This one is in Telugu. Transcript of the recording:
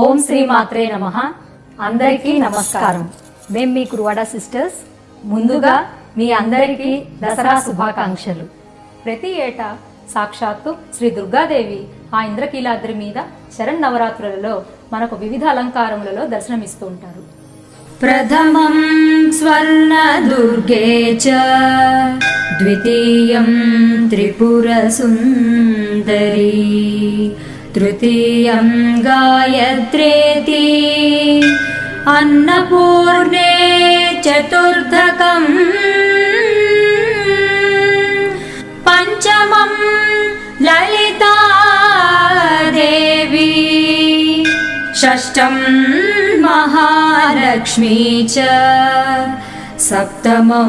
ఓం శ్రీ మాత్రే నమః. అందరికీ నమస్కారం. మేము మీ కురువాడ సిస్టర్స్. ముందుగా మీ అందరికీ దసరా శుభాకాంక్షలు. ప్రతి ఏటా సాక్షాత్తు శ్రీ దుర్గాదేవి ఆ ఇంద్రకీలాద్రి మీద శరన్నవరాత్రులలో మనకు వివిధ అలంకారములలో దర్శనమిస్తూ ఉంటారు. ప్రథమం స్వర్ణ దుర్గే చ ద్వితీయం త్రిపుర సుందరీ తృతీయం గాయత్రేతి అన్నపూర్ణే చతుర్థకం పంచమం లలితా దేవి షష్టం మహాలక్ష్మీ చ సప్తమం